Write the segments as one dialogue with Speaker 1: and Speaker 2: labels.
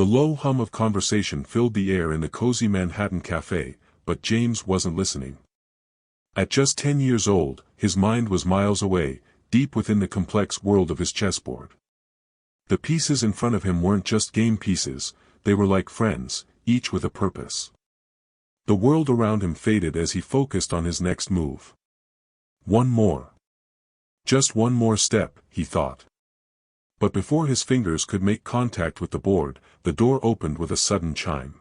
Speaker 1: The low hum of conversation filled the air in the cozy Manhattan cafe, but James wasn't listening. At just 10 years old, his mind was miles away, deep within the complex world of his chessboard. The pieces in front of him weren't just game pieces, they were like friends, each with a purpose. The world around him faded as he focused on his next move. One more. Just one more step, he thought. But before his fingers could make contact with the board, the door opened with a sudden chime.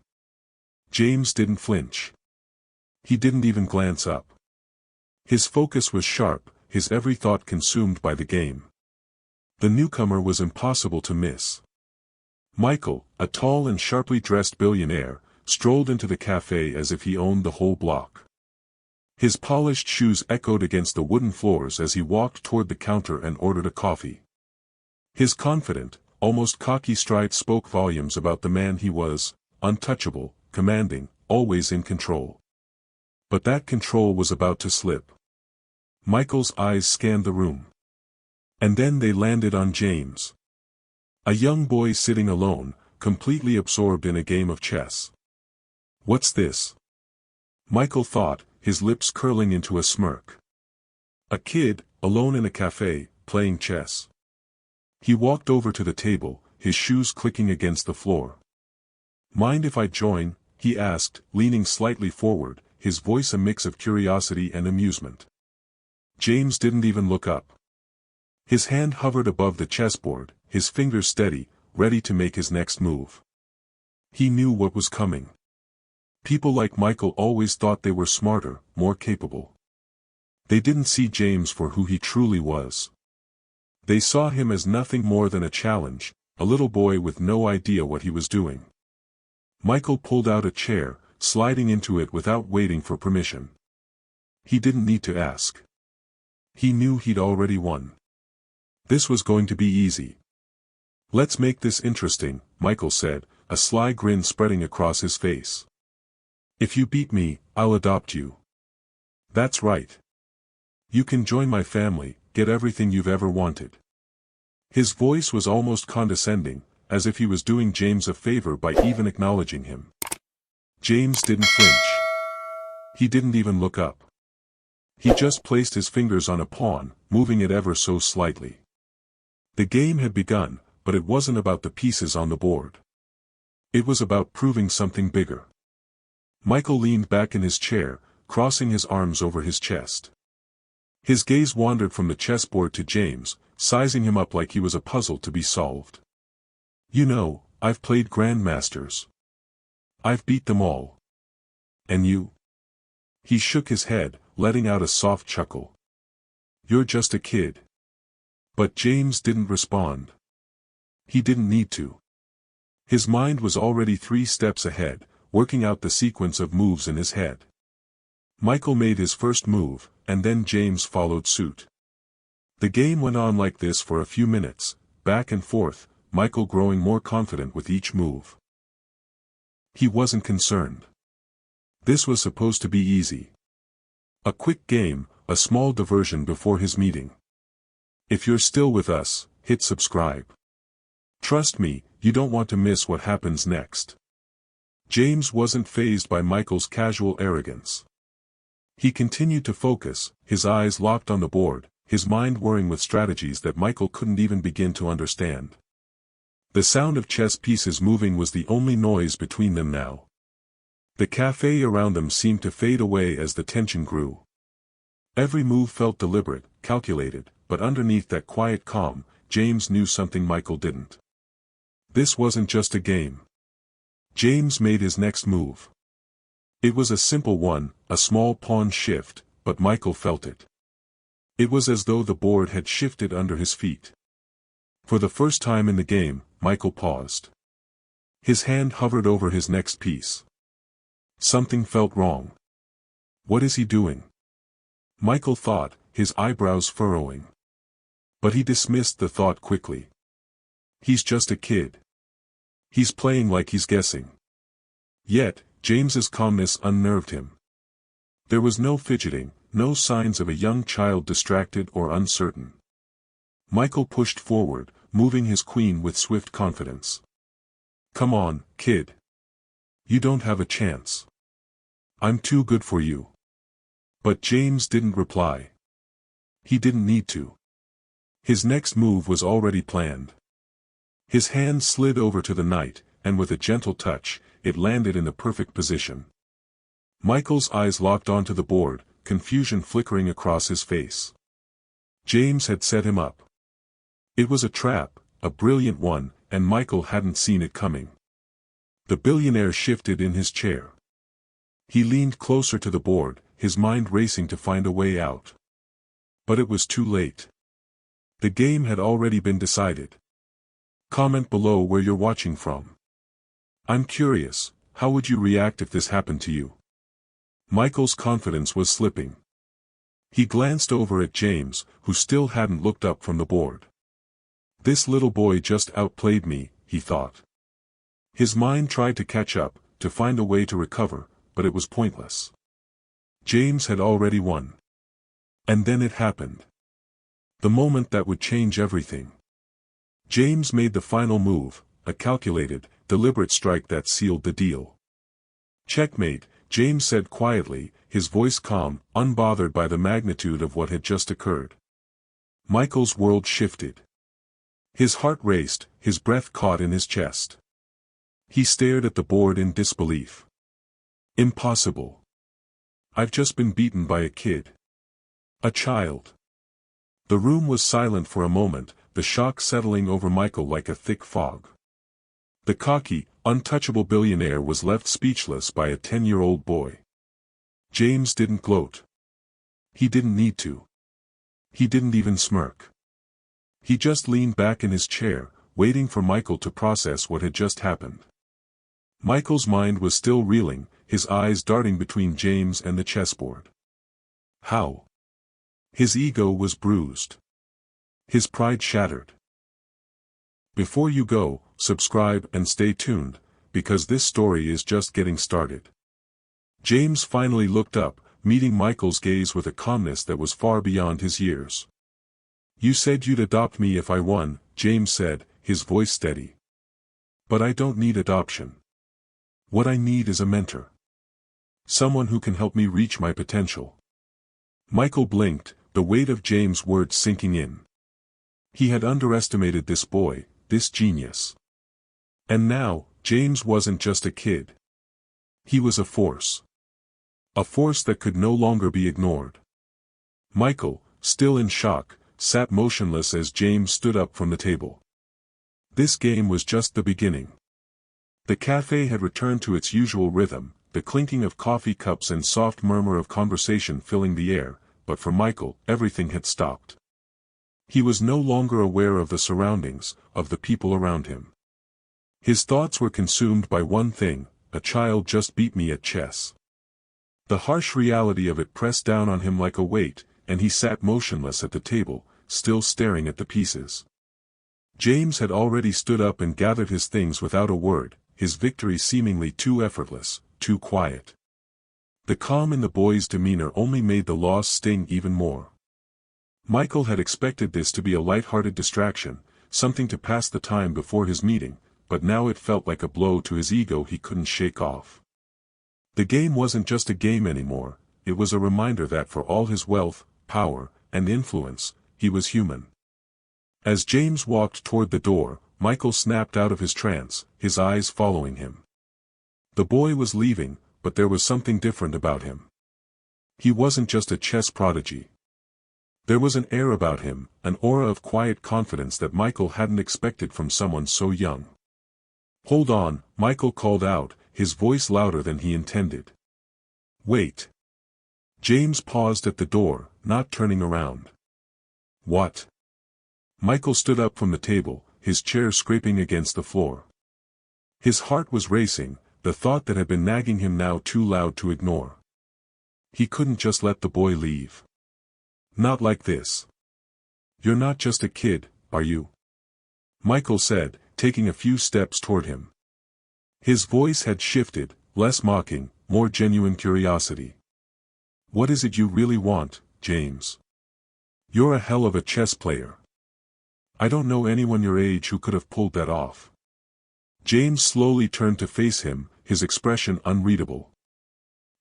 Speaker 1: James didn't flinch. He didn't even glance up. His focus was sharp, his every thought consumed by the game. The newcomer was impossible to miss. Michael, a tall and sharply dressed billionaire, strolled into the cafe as if he owned the whole block. His polished shoes echoed against the wooden floors as he walked toward the counter and ordered a coffee. His confident, almost cocky stride spoke volumes about the man he was: untouchable, commanding, always in control. But that control was about to slip. Michael's eyes scanned the room. And then they landed on James. A young boy sitting alone, completely absorbed in a game of chess. What's this? Michael thought, his lips curling into a smirk. A kid, alone in a cafe, playing chess. He walked over to the table, his shoes clicking against the floor. Mind if I join? He asked, leaning slightly forward, his voice a mix of curiosity and amusement. James didn't even look up. His hand hovered above the chessboard, his fingers steady, ready to make his next move. He knew what was coming. People like Michael always thought they were smarter, more capable. They didn't see James for who he truly was. They saw him as nothing more than a challenge, a little boy with no idea what he was doing. Michael pulled out a chair, sliding into it without waiting for permission. He didn't need to ask. He knew he'd already won. This was going to be easy. Let's make this interesting, Michael said, a sly grin spreading across his face. If you beat me, I'll adopt you. That's right. You can join my family, get everything you've ever wanted. His voice was almost condescending, as if he was doing James a favor by even acknowledging him. James didn't flinch. He didn't even look up. He just placed his fingers on a pawn, moving it ever so slightly. The game had begun, but it wasn't about the pieces on the board. It was about proving something bigger. Michael leaned back in his chair, crossing his arms over his chest. His gaze wandered from the chessboard to James, sizing him up like he was a puzzle to be solved. You know, I've played grandmasters. I've beat them all. And you? He shook his head, letting out a soft chuckle. You're just a kid. But James didn't respond. He didn't need to. His mind was already 3 steps ahead, working out the sequence of moves in his head. Michael made his first move, and then James followed suit. The game went on like this for a few minutes, back and forth, Michael growing more confident with each move. He wasn't concerned. This was supposed to be easy. A quick game, a small diversion before his meeting. If you're still with us, hit subscribe. Trust me, you don't want to miss what happens next. James wasn't fazed by Michael's casual arrogance. He continued to focus, his eyes locked on the board, his mind whirring with strategies that Michael couldn't even begin to understand. The sound of chess pieces moving was the only noise between them now. The cafe around them seemed to fade away as the tension grew. Every move felt deliberate, calculated, but underneath that quiet calm, James knew something Michael didn't. This wasn't just a game. James made his next move. It was a simple one, a small pawn shift, but Michael felt it. It was as though the board had shifted under his feet. For the first time in the game, Michael paused. His hand hovered over his next piece. Something felt wrong. What is he doing? Michael thought, his eyebrows furrowing. But he dismissed the thought quickly. He's just a kid. He's playing like he's guessing. Yet, James's calmness unnerved him. There was no fidgeting, no signs of a young child distracted or uncertain. Michael pushed forward, moving his queen with swift confidence. Come on, kid. You don't have a chance. I'm too good for you. But James didn't reply. He didn't need to. His next move was already planned. His hand slid over to the knight, and with a gentle touch, it landed in the perfect position. Michael's eyes locked onto the board, confusion flickering across his face. James had set him up. It was a trap, a brilliant one, and Michael hadn't seen it coming. The billionaire shifted in his chair. He leaned closer to the board, his mind racing to find a way out. But it was too late. The game had already been decided. Comment below where you're watching from. I'm curious, how would you react if this happened to you? Michael's confidence was slipping. He glanced over at James, who still hadn't looked up from the board. This little boy just outplayed me, he thought. His mind tried to catch up, to find a way to recover, but it was pointless. James had already won. And then it happened. The moment that would change everything. James made the final move, a calculated, deliberate strike that sealed the deal. Checkmate, James said quietly, his voice calm, unbothered by the magnitude of what had just occurred. Michael's world shifted. His heart raced, his breath caught in his chest. He stared at the board in disbelief. Impossible. I've just been beaten by a kid. A child. The room was silent for a moment, the shock settling over Michael like a thick fog. The cocky, untouchable billionaire was left speechless by a 10-year-old boy. James didn't gloat. He didn't need to. He didn't even smirk. He just leaned back in his chair, waiting for Michael to process what had just happened. Michael's mind was still reeling, his eyes darting between James and the chessboard. How? His ego was bruised. His pride shattered. Before you go, subscribe and stay tuned, because this story is just getting started. James finally looked up, meeting Michael's gaze with a calmness that was far beyond his years. You said you'd adopt me if I won, James said, his voice steady. But I don't need adoption. What I need is a mentor. Someone who can help me reach my potential. Michael blinked, the weight of James' words sinking in. He had underestimated this boy, this genius. And now, James wasn't just a kid. He was a force. A force that could no longer be ignored. Michael, still in shock, sat motionless as James stood up from the table. This game was just the beginning. The cafe had returned to its usual rhythm, the clinking of coffee cups and soft murmur of conversation filling the air, but for Michael, everything had stopped. He was no longer aware of the surroundings, of the people around him. His thoughts were consumed by one thing: a child just beat me at chess. The harsh reality of it pressed down on him like a weight, and he sat motionless at the table, still staring at the pieces. James had already stood up and gathered his things without a word, his victory seemingly too effortless, too quiet. The calm in the boy's demeanor only made the loss sting even more. Michael had expected this to be a light-hearted distraction, something to pass the time before his meeting, but now it felt like a blow to his ego he couldn't shake off. The game wasn't just a game anymore, it was a reminder that for all his wealth, power, and influence, he was human. As James walked toward the door, Michael snapped out of his trance, his eyes following him. The boy was leaving, but there was something different about him. He wasn't just a chess prodigy. There was an air about him, an aura of quiet confidence that Michael hadn't expected from someone so young. Hold on, Michael called out, his voice louder than he intended. Wait. James paused at the door, not turning around. What? Michael stood up from the table, his chair scraping against the floor. His heart was racing, the thought that had been nagging him now too loud to ignore. He couldn't just let the boy leave. Not like this. You're not just a kid, are you? Michael said, taking a few steps toward him. His voice had shifted, less mocking, more genuine curiosity. What is it you really want, James? You're a hell of a chess player. I don't know anyone your age who could have pulled that off. James slowly turned to face him, his expression unreadable.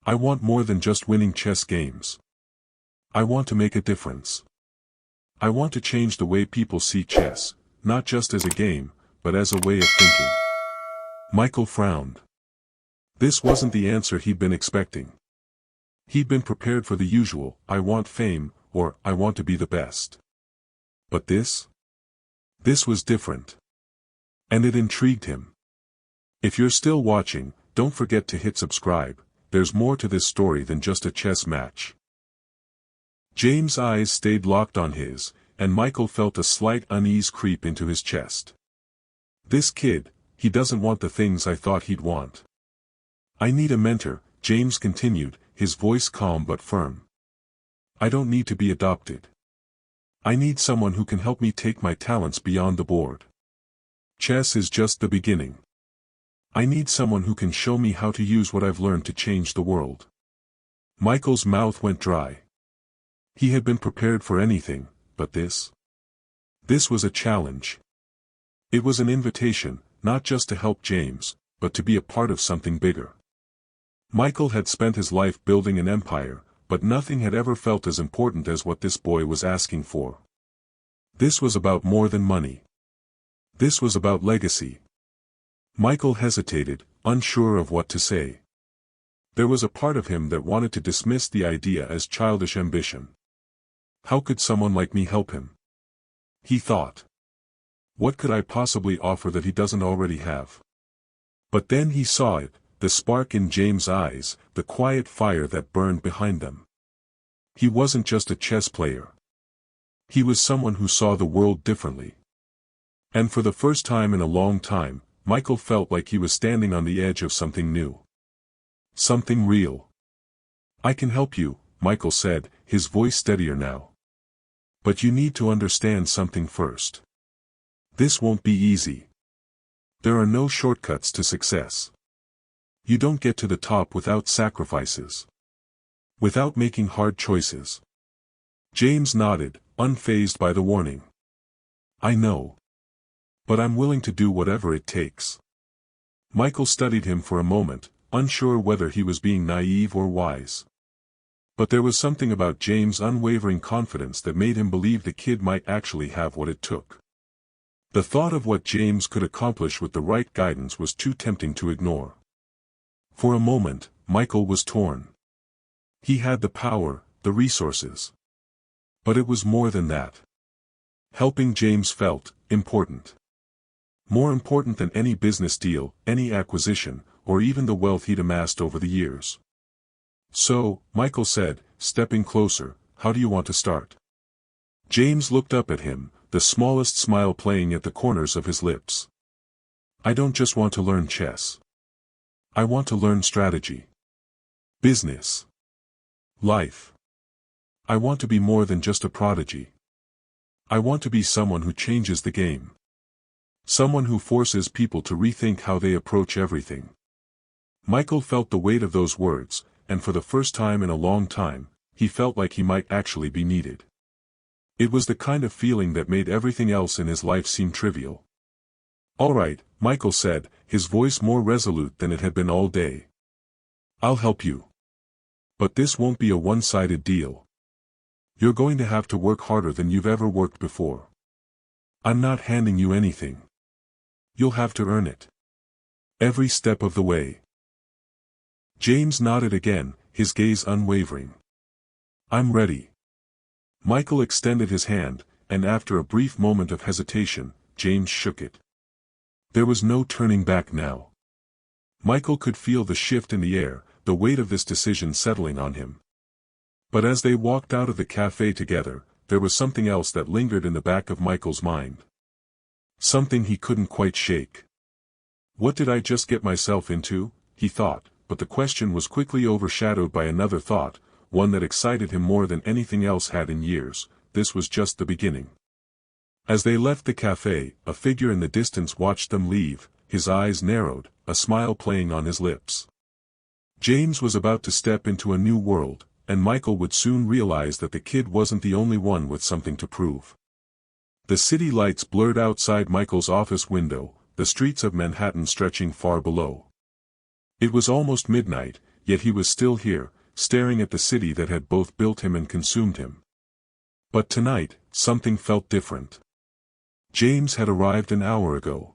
Speaker 1: I want more than just winning chess games. I want to make a difference. I want to change the way people see chess, not just as a game, but as a way of thinking. Michael frowned. This wasn't the answer he'd been expecting. He'd been prepared for the usual, I want fame, or I want to be the best. But this? This was different. And it intrigued him. If you're still watching, don't forget to hit subscribe, there's more to this story than just a chess match. James' eyes stayed locked on his, and Michael felt a slight unease creep into his chest. This kid, he doesn't want the things I thought he'd want. I need a mentor, James continued, his voice calm but firm. I don't need to be adopted. I need someone who can help me take my talents beyond the board. Chess is just the beginning. I need someone who can show me how to use what I've learned to change the world. Michael's mouth went dry. He had been prepared for anything, but this? This was a challenge. It was an invitation, not just to help James, but to be a part of something bigger. Michael had spent his life building an empire, but nothing had ever felt as important as what this boy was asking for. This was about more than money. This was about legacy. Michael hesitated, unsure of what to say. There was a part of him that wanted to dismiss the idea as childish ambition. How could someone like me help him? He thought. What could I possibly offer that he doesn't already have? But then he saw it, the spark in James' eyes, the quiet fire that burned behind them. He wasn't just a chess player. He was someone who saw the world differently. And for the first time in a long time, Michael felt like he was standing on the edge of something new. Something real. I can help you, Michael said, his voice steadier now. But you need to understand something first. This won't be easy. There are no shortcuts to success. You don't get to the top without sacrifices. Without making hard choices. James nodded, unfazed by the warning. I know. But I'm willing to do whatever it takes. Michael studied him for a moment, unsure whether he was being naive or wise. But there was something about James' unwavering confidence that made him believe the kid might actually have what it took. The thought of what James could accomplish with the right guidance was too tempting to ignore. For a moment, Michael was torn. He had the power, the resources. But it was more than that. Helping James felt important. More important than any business deal, any acquisition, or even the wealth he'd amassed over the years. So, Michael said, stepping closer, how do you want to start? James looked up at him, the smallest smile playing at the corners of his lips. I don't just want to learn chess. I want to learn strategy. Business. Life. I want to be more than just a prodigy. I want to be someone who changes the game. Someone who forces people to rethink how they approach everything. Michael felt the weight of those words, and for the first time in a long time, he felt like he might actually be needed. It was the kind of feeling that made everything else in his life seem trivial. All right, Michael said, his voice more resolute than it had been all day. I'll help you. But this won't be a one-sided deal. You're going to have to work harder than you've ever worked before. I'm not handing you anything. You'll have to earn it. Every step of the way. James nodded again, his gaze unwavering. I'm ready. Michael extended his hand, and after a brief moment of hesitation, James shook it. There was no turning back now. Michael could feel the shift in the air, the weight of this decision settling on him. But as they walked out of the cafe together, there was something else that lingered in the back of Michael's mind. Something he couldn't quite shake. What did I just get myself into, he thought, but the question was quickly overshadowed by another thought, one that excited him more than anything else had in years. This was just the beginning. As they left the cafe, a figure in the distance watched them leave, his eyes narrowed, a smile playing on his lips. James was about to step into a new world, and Michael would soon realize that the kid wasn't the only one with something to prove. The city lights blurred outside Michael's office window, the streets of Manhattan stretching far below. It was almost midnight, yet he was still here, staring at the city that had both built him and consumed him. But tonight, something felt different. James had arrived an hour ago.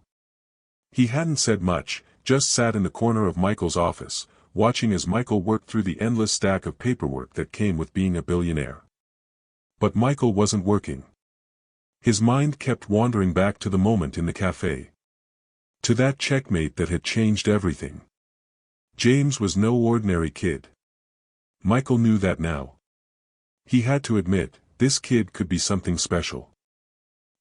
Speaker 1: He hadn't said much, just sat in the corner of Michael's office, watching as Michael worked through the endless stack of paperwork that came with being a billionaire. But Michael wasn't working. His mind kept wandering back to the moment in the cafe. To that checkmate that had changed everything. James was no ordinary kid. Michael knew that now. He had to admit, this kid could be something special.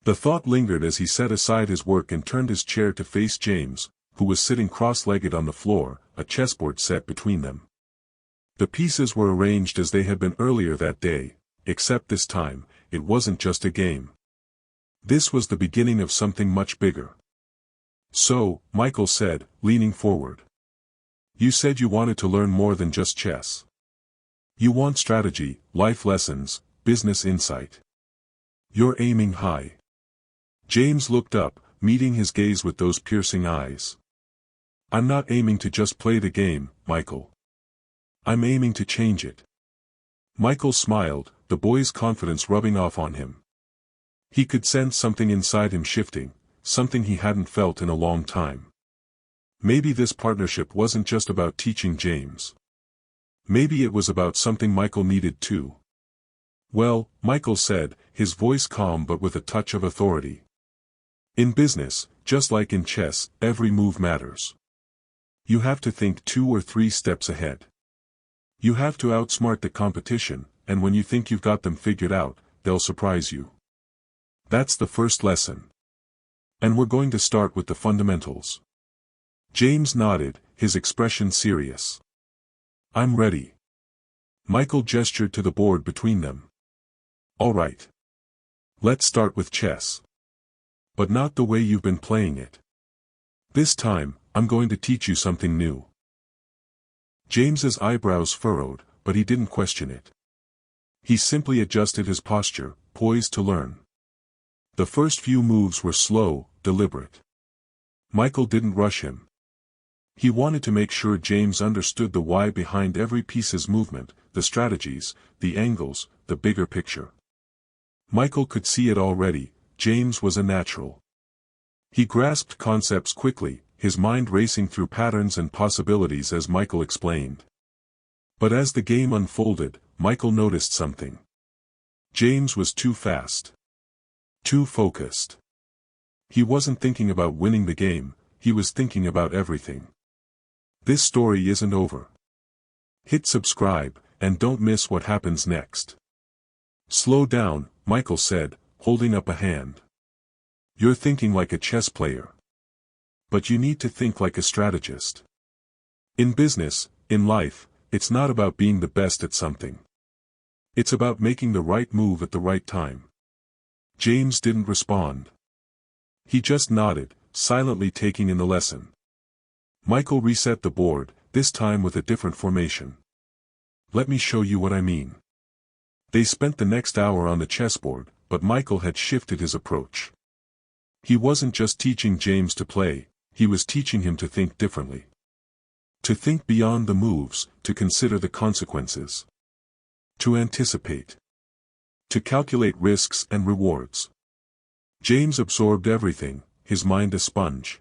Speaker 1: The thought lingered as he set aside his work and turned his chair to face James, who was sitting cross-legged on the floor, a chessboard set between them. The pieces were arranged as they had been earlier that day, except this time, it wasn't just a game. This was the beginning of something much bigger. So, Michael said, leaning forward. You said you wanted to learn more than just chess. You want strategy, life lessons, business insight. You're aiming high. James looked up, meeting his gaze with those piercing eyes. I'm not aiming to just play the game, Michael. I'm aiming to change it. Michael smiled, the boy's confidence rubbing off on him. He could sense something inside him shifting, something he hadn't felt in a long time. Maybe this partnership wasn't just about teaching James. Maybe it was about something Michael needed too. Well, Michael said, his voice calm but with a touch of authority. In business, just like in chess, every move matters. You have to think 2 or 3 steps ahead. You have to outsmart the competition, and when you think you've got them figured out, they'll surprise you. That's the first lesson. And we're going to start with the fundamentals. James nodded, his expression serious. I'm ready. Michael gestured to the board between them. All right. Let's start with chess. But not the way you've been playing it. This time, I'm going to teach you something new. James's eyebrows furrowed, but he didn't question it. He simply adjusted his posture, poised to learn. The first few moves were slow, deliberate. Michael didn't rush him. He wanted to make sure James understood the why behind every piece's movement, the strategies, the angles, the bigger picture. Michael could see it already, James was a natural. He grasped concepts quickly, his mind racing through patterns and possibilities as Michael explained. But as the game unfolded, Michael noticed something. James was too fast. Too focused. He wasn't thinking about winning the game, he was thinking about everything. This story isn't over. Hit subscribe, and don't miss what happens next. Slow down, Michael said, holding up a hand. You're thinking like a chess player. But you need to think like a strategist. In business, in life, it's not about being the best at something. It's about making the right move at the right time. James didn't respond. He just nodded, silently taking in the lesson. Michael reset the board, this time with a different formation. Let me show you what I mean. They spent the next hour on the chessboard, but Michael had shifted his approach. He wasn't just teaching James to play, he was teaching him to think differently. To think beyond the moves, to consider the consequences. To anticipate. To calculate risks and rewards. James absorbed everything, his mind a sponge.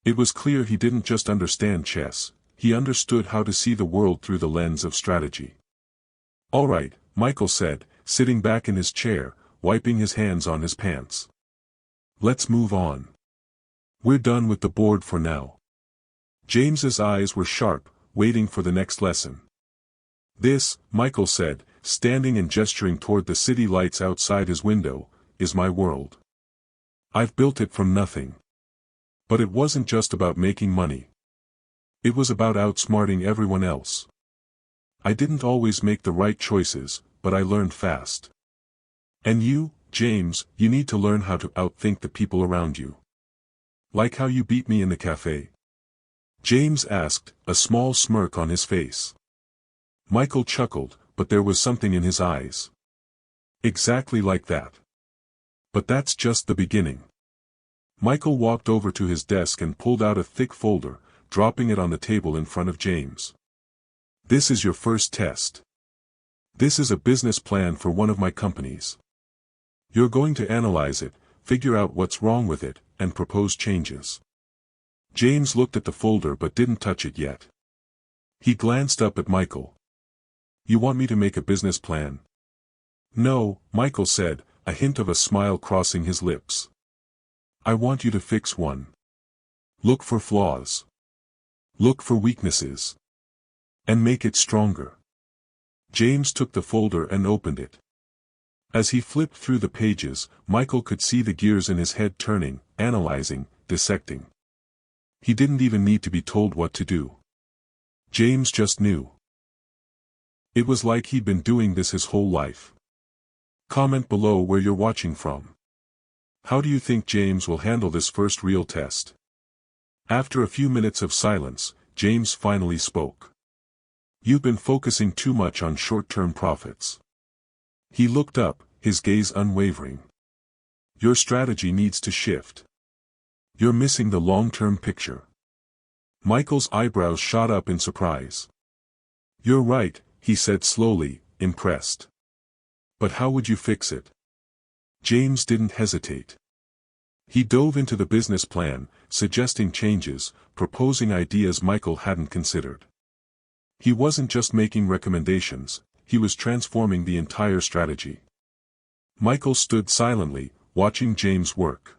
Speaker 1: It was clear he didn't just understand chess, he understood how to see the world through the lens of strategy. All right, Michael said, sitting back in his chair, wiping his hands on his pants. Let's move on. We're done with the board for now. James's eyes were sharp, waiting for the next lesson. This, Michael said, standing and gesturing toward the city lights outside his window, is my world. I've built it from nothing. But it wasn't just about making money. It was about outsmarting everyone else. I didn't always make the right choices, but I learned fast. And you, James, you need to learn how to outthink the people around you. Like how you beat me in the cafe? James asked, a small smirk on his face. Michael chuckled, but there was something in his eyes. Exactly like that. But that's just the beginning. Michael walked over to his desk and pulled out a thick folder, dropping it on the table in front of James. "This is your first test. This is a business plan for one of my companies. You're going to analyze it, figure out what's wrong with it, and propose changes." James looked at the folder but didn't touch it yet. He glanced up at Michael. "You want me to make a business plan?" "No," Michael said, a hint of a smile crossing his lips. "I want you to fix one. Look for flaws. Look for weaknesses. And make it stronger." James took the folder and opened it. As he flipped through the pages, Michael could see the gears in his head turning, analyzing, dissecting. He didn't even need to be told what to do. James just knew. It was like he'd been doing this his whole life. Comment below where you're watching from. How do you think James will handle this first real test? After a few minutes of silence, James finally spoke. "You've been focusing too much on short-term profits." He looked up, his gaze unwavering. "Your strategy needs to shift. You're missing the long-term picture." Michael's eyebrows shot up in surprise. "You're right," he said slowly, impressed. "But how would you fix it?" James didn't hesitate. He dove into the business plan, suggesting changes, proposing ideas Michael hadn't considered. He wasn't just making recommendations, he was transforming the entire strategy. Michael stood silently, watching James work.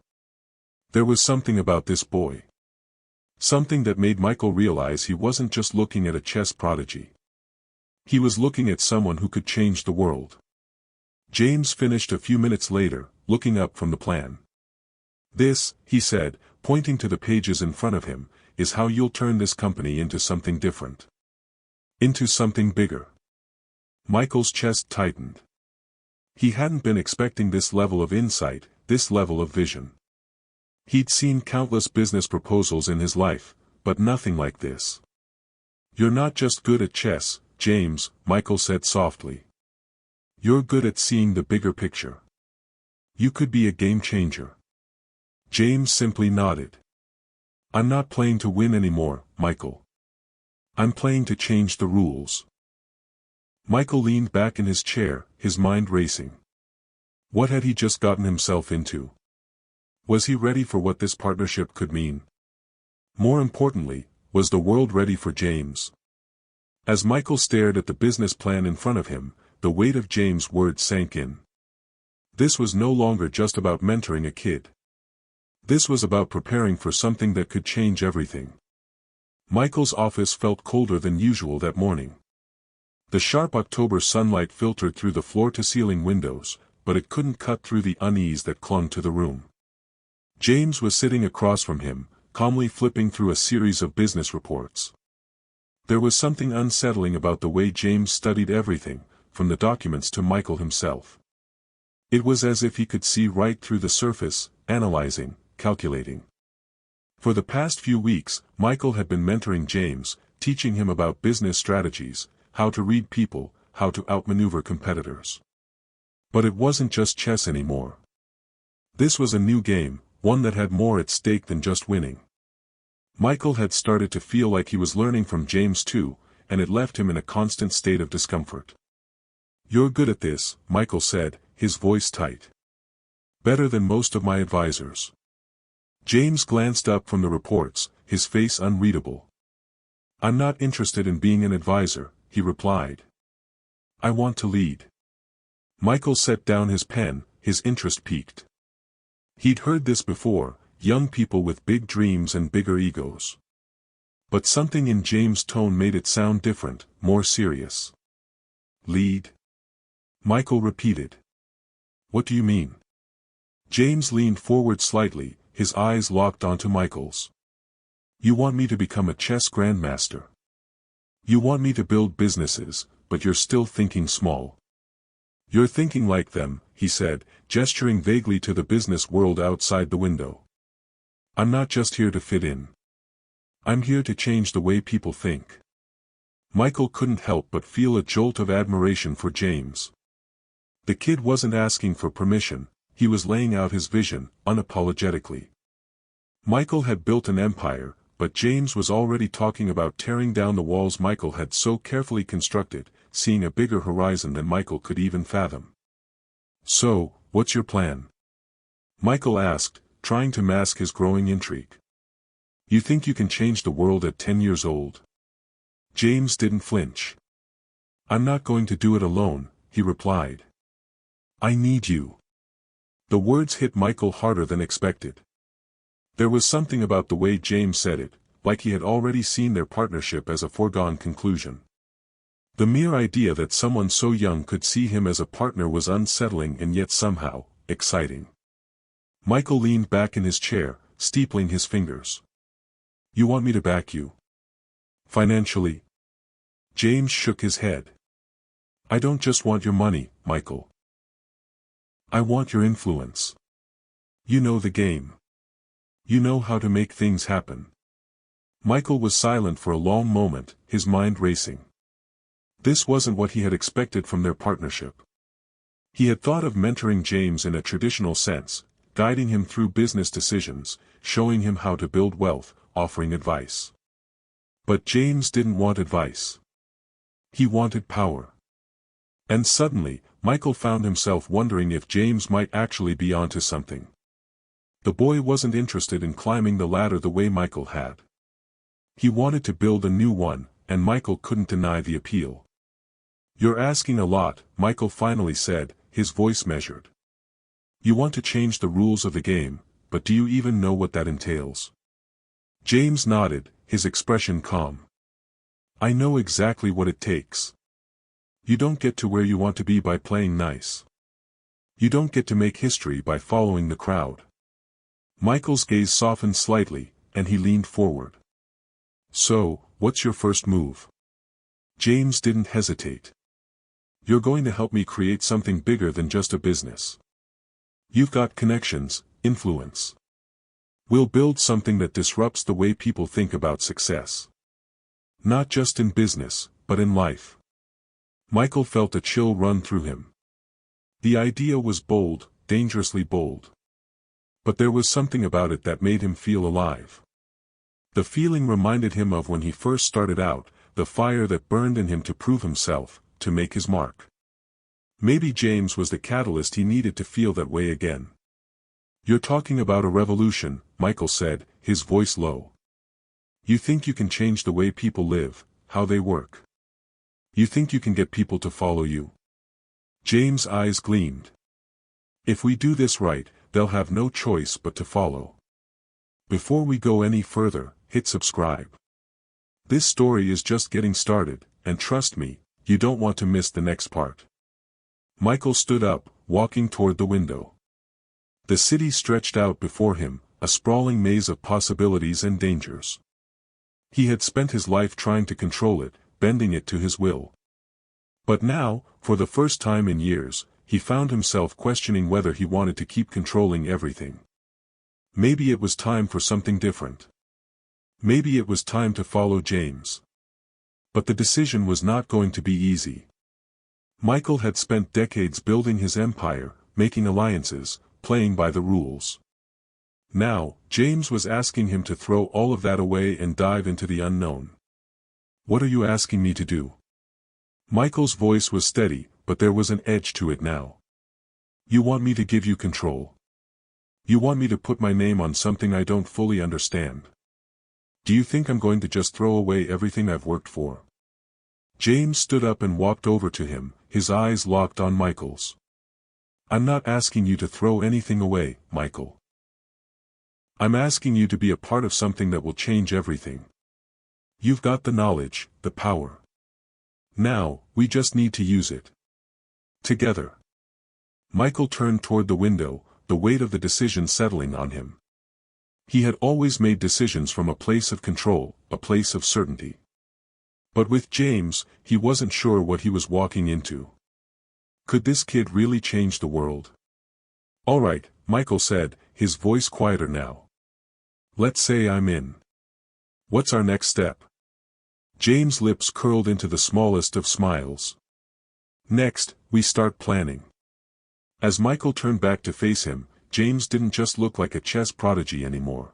Speaker 1: There was something about this boy. Something that made Michael realize he wasn't just looking at a chess prodigy. He was looking at someone who could change the world. James finished a few minutes later, looking up from the plan. "This," he said, pointing to the pages in front of him, "is how you'll turn this company into something different. Into something bigger." Michael's chest tightened. He hadn't been expecting this level of insight, this level of vision. He'd seen countless business proposals in his life, but nothing like this. "You're not just good at chess, James," Michael said softly. "You're good at seeing the bigger picture. You could be a game changer." James simply nodded. "I'm not playing to win anymore, Michael. I'm playing to change the rules." Michael leaned back in his chair, his mind racing. What had he just gotten himself into? Was he ready for what this partnership could mean? More importantly, was the world ready for James? As Michael stared at the business plan in front of him, the weight of James' words sank in. This was no longer just about mentoring a kid. This was about preparing for something that could change everything. Michael's office felt colder than usual that morning. The sharp October sunlight filtered through the floor-to-ceiling windows, but it couldn't cut through the unease that clung to the room. James was sitting across from him, calmly flipping through a series of business reports. There was something unsettling about the way James studied everything, from the documents to Michael himself. It was as if he could see right through the surface, analyzing, calculating. For the past few weeks, Michael had been mentoring James, teaching him about business strategies, how to read people, how to outmaneuver competitors. But it wasn't just chess anymore. This was a new game, one that had more at stake than just winning. Michael had started to feel like he was learning from James too, and it left him in a constant state of discomfort. "You're good at this," Michael said, his voice tight. "Better than most of my advisors." James glanced up from the reports, his face unreadable. "I'm not interested in being an advisor," he replied. "I want to lead." Michael set down his pen, his interest piqued. He'd heard this before, young people with big dreams and bigger egos. But something in James' tone made it sound different, more serious. "Lead?" Michael repeated. "What do you mean?" James leaned forward slightly, his eyes locked onto Michael's. "You want me to become a chess grandmaster. You want me to build businesses, but you're still thinking small." "You're thinking like them," he said, gesturing vaguely to the business world outside the window. "I'm not just here to fit in. I'm here to change the way people think." Michael couldn't help but feel a jolt of admiration for James. The kid wasn't asking for permission, he was laying out his vision, unapologetically. Michael had built an empire, but James was already talking about tearing down the walls Michael had so carefully constructed, seeing a bigger horizon than Michael could even fathom. "So, what's your plan?" Michael asked, trying to mask his growing intrigue. "You think you can change the world at 10 years old?" James didn't flinch. "I'm not going to do it alone," he replied. "I need you." The words hit Michael harder than expected. There was something about the way James said it, like he had already seen their partnership as a foregone conclusion. The mere idea that someone so young could see him as a partner was unsettling and yet somehow, exciting. Michael leaned back in his chair, steepling his fingers. "You want me to back you? Financially?" James shook his head. "I don't just want your money, Michael. I want your influence. You know the game. You know how to make things happen." Michael was silent for a long moment, his mind racing. This wasn't what he had expected from their partnership. He had thought of mentoring James in a traditional sense, guiding him through business decisions, showing him how to build wealth, offering advice. But James didn't want advice. He wanted power. And suddenly, Michael found himself wondering if James might actually be onto something. The boy wasn't interested in climbing the ladder the way Michael had. He wanted to build a new one, and Michael couldn't deny the appeal. "You're asking a lot," Michael finally said, his voice measured. "You want to change the rules of the game, but do you even know what that entails?" James nodded, his expression calm. "I know exactly what it takes. You don't get to where you want to be by playing nice. You don't get to make history by following the crowd." Michael's gaze softened slightly, and he leaned forward. "So, what's your first move?" James didn't hesitate. "You're going to help me create something bigger than just a business. You've got connections, influence. We'll build something that disrupts the way people think about success. Not just in business, but in life." Michael felt a chill run through him. The idea was bold, dangerously bold. But there was something about it that made him feel alive. The feeling reminded him of when he first started out, the fire that burned in him to prove himself, to make his mark. Maybe James was the catalyst he needed to feel that way again. "You're talking about a revolution," Michael said, his voice low. "You think you can change the way people live, how they work? You think you can get people to follow you?" James' eyes gleamed. "If we do this right, they'll have no choice but to follow." Before we go any further, hit subscribe. This story is just getting started, and trust me, you don't want to miss the next part. Michael stood up, walking toward the window. The city stretched out before him, a sprawling maze of possibilities and dangers. He had spent his life trying to control it, bending it to his will. But now, for the first time in years, he found himself questioning whether he wanted to keep controlling everything. Maybe it was time for something different. Maybe it was time to follow James. But the decision was not going to be easy. Michael had spent decades building his empire, making alliances, playing by the rules. Now, James was asking him to throw all of that away and dive into the unknown. "What are you asking me to do?" Michael's voice was steady, but there was an edge to it now. "You want me to give you control? You want me to put my name on something I don't fully understand? Do you think I'm going to just throw away everything I've worked for?" James stood up and walked over to him, his eyes locked on Michael's. "I'm not asking you to throw anything away, Michael. I'm asking you to be a part of something that will change everything. You've got the knowledge, the power. Now, we just need to use it. Together." Michael turned toward the window, the weight of the decision settling on him. He had always made decisions from a place of control, a place of certainty. But with James, he wasn't sure what he was walking into. Could this kid really change the world? "All right," Michael said, his voice quieter now. "Let's say I'm in. What's our next step?" James' lips curled into the smallest of smiles. "Next, we start planning." As Michael turned back to face him, James didn't just look like a chess prodigy anymore.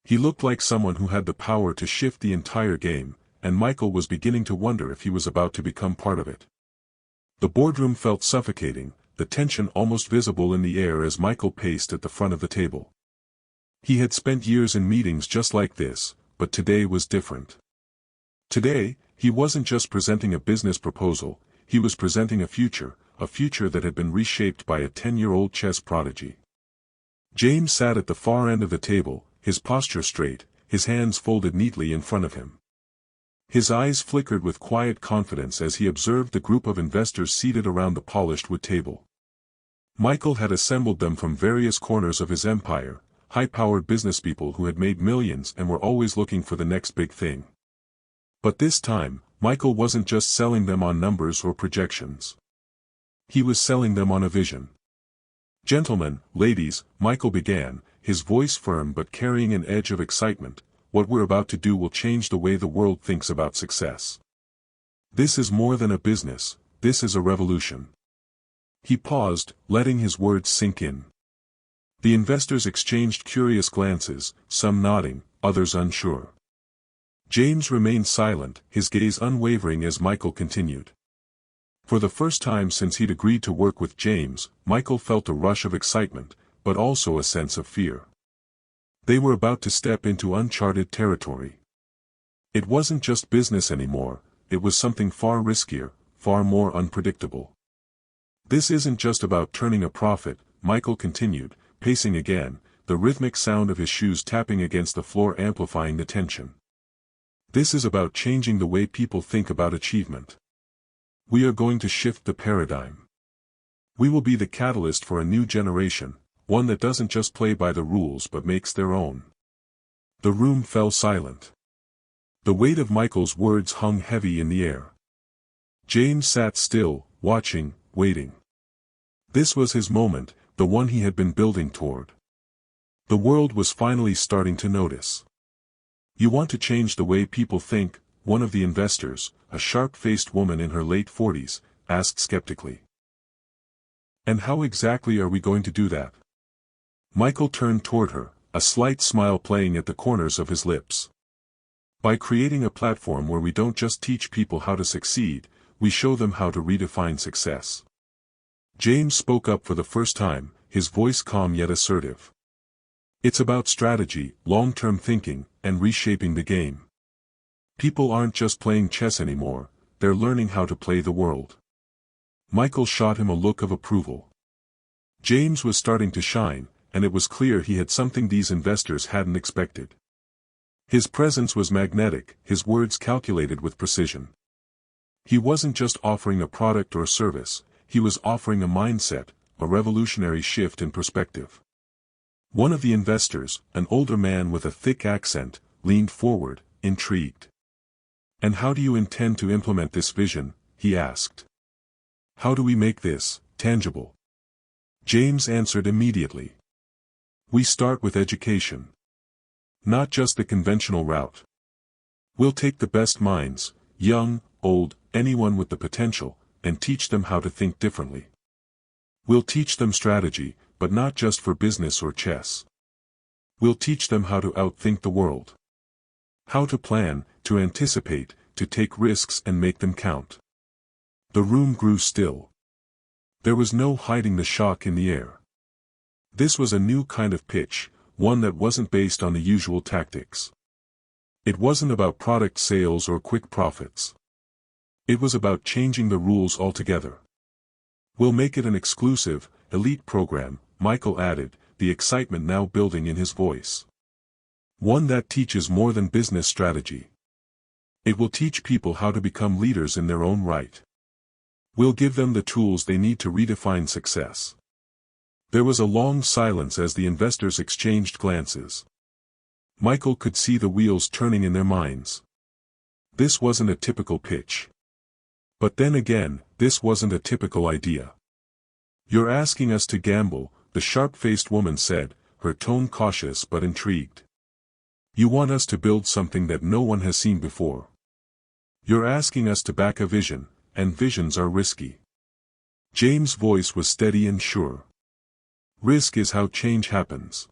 Speaker 1: He looked like someone who had the power to shift the entire game, and Michael was beginning to wonder if he was about to become part of it. The boardroom felt suffocating, the tension almost visible in the air as Michael paced at the front of the table. He had spent years in meetings just like this, but today was different. Today, he wasn't just presenting a business proposal, he was presenting a future that had been reshaped by a 10-year-old chess prodigy. James sat at the far end of the table, his posture straight, his hands folded neatly in front of him. His eyes flickered with quiet confidence as he observed the group of investors seated around the polished wood table. Michael had assembled them from various corners of his empire, high-powered businesspeople who had made millions and were always looking for the next big thing. But this time, Michael wasn't just selling them on numbers or projections. He was selling them on a vision. "Gentlemen, ladies," Michael began, his voice firm but carrying an edge of excitement, "what we're about to do will change the way the world thinks about success. This is more than a business, this is a revolution." He paused, letting his words sink in. The investors exchanged curious glances, some nodding, others unsure. James remained silent, his gaze unwavering as Michael continued. For the first time since he'd agreed to work with James, Michael felt a rush of excitement, but also a sense of fear. They were about to step into uncharted territory. It wasn't just business anymore, it was something far riskier, far more unpredictable. "This isn't just about turning a profit," Michael continued, pacing again, the rhythmic sound of his shoes tapping against the floor amplifying the tension. "This is about changing the way people think about achievement. We are going to shift the paradigm. We will be the catalyst for a new generation, one that doesn't just play by the rules but makes their own." The room fell silent. The weight of Michael's words hung heavy in the air. James sat still, watching, waiting. This was his moment, the one he had been building toward. The world was finally starting to notice. "You want to change the way people think?" one of the investors, a sharp-faced woman in her late 40s, asked skeptically. "And how exactly are we going to do that?" Michael turned toward her, a slight smile playing at the corners of his lips. "By creating a platform where we don't just teach people how to succeed, we show them how to redefine success." James spoke up for the first time, his voice calm yet assertive. "It's about strategy, long-term thinking, and reshaping the game. People aren't just playing chess anymore, they're learning how to play the world." Michael shot him a look of approval. James was starting to shine, and it was clear he had something these investors hadn't expected. His presence was magnetic, his words calculated with precision. He wasn't just offering a product or service, he was offering a mindset, a revolutionary shift in perspective. One of the investors, an older man with a thick accent, leaned forward, intrigued. "And how do you intend to implement this vision?" he asked. "How do we make this tangible?" James answered immediately. "We start with education. Not just the conventional route. We'll take the best minds, young, old, anyone with the potential, and teach them how to think differently. We'll teach them strategy, but not just for business or chess. We'll teach them how to outthink the world. How to plan, to anticipate, to take risks and make them count." The room grew still. There was no hiding the shock in the air. This was a new kind of pitch, one that wasn't based on the usual tactics. It wasn't about product sales or quick profits. It was about changing the rules altogether. "We'll make it an exclusive, elite program," Michael added, the excitement now building in his voice. "One that teaches more than business strategy. It will teach people how to become leaders in their own right. We'll give them the tools they need to redefine success." There was a long silence as the investors exchanged glances. Michael could see the wheels turning in their minds. This wasn't a typical pitch. But then again, this wasn't a typical idea. "You're asking us to gamble," the sharp-faced woman said, her tone cautious but intrigued. "You want us to build something that no one has seen before. You're asking us to back a vision, and visions are risky." James' voice was steady and sure. "Risk is how change happens.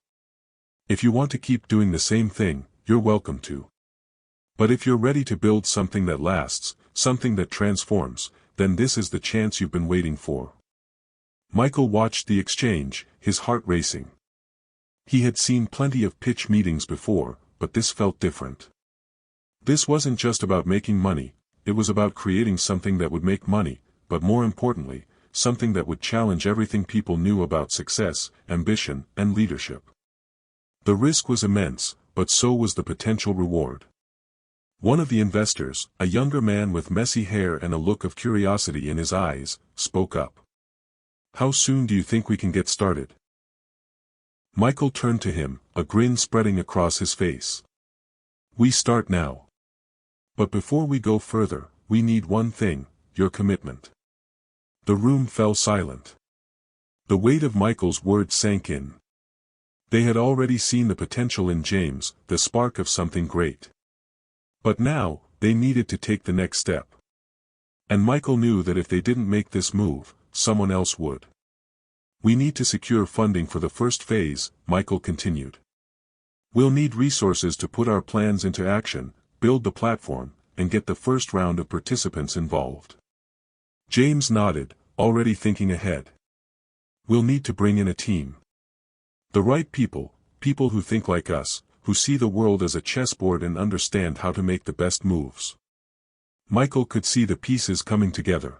Speaker 1: If you want to keep doing the same thing, you're welcome to. But if you're ready to build something that lasts, something that transforms, then this is the chance you've been waiting for. Michael watched the exchange, his heart racing. He had seen plenty of pitch meetings before, but this felt different. This wasn't just about making money, it was about creating something that would make money, but more importantly, something that would challenge everything people knew about success, ambition, and leadership. The risk was immense, but so was the potential reward. One of the investors, a younger man with messy hair and a look of curiosity in his eyes, spoke up. "How soon do you think we can get started?" Michael turned to him, a grin spreading across his face. "We start now. But before we go further, we need one thing, your commitment." The room fell silent. The weight of Michael's words sank in. They had already seen the potential in James, the spark of something great. But now, they needed to take the next step. And Michael knew that if they didn't make this move, someone else would. "We need to secure funding for the first phase," Michael continued. "We'll need resources to put our plans into action, build the platform, and get the first round of participants involved." James nodded, already thinking ahead. "We'll need to bring in a team. The right people, people who think like us, who see the world as a chessboard and understand how to make the best moves." Michael could see the pieces coming together.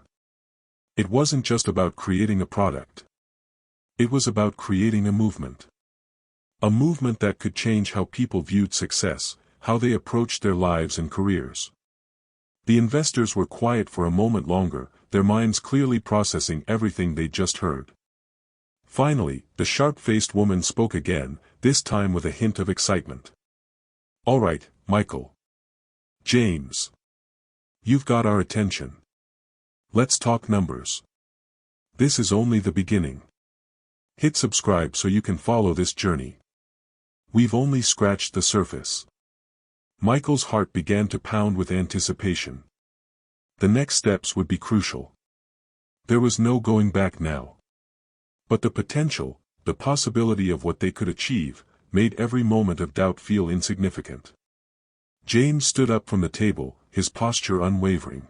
Speaker 1: It wasn't just about creating a product. It was about creating a movement. A movement that could change how people viewed success, how they approached their lives and careers. The investors were quiet for a moment longer, their minds clearly processing everything they'd just heard. Finally, the sharp-faced woman spoke again, this time with a hint of excitement. "All right, Michael. James. You've got our attention. Let's talk numbers. This is only the beginning. Hit subscribe so you can follow this journey. We've only scratched the surface." Michael's heart began to pound with anticipation. The next steps would be crucial. There was no going back now. But the potential, the possibility of what they could achieve, made every moment of doubt feel insignificant. James stood up from the table, his posture unwavering.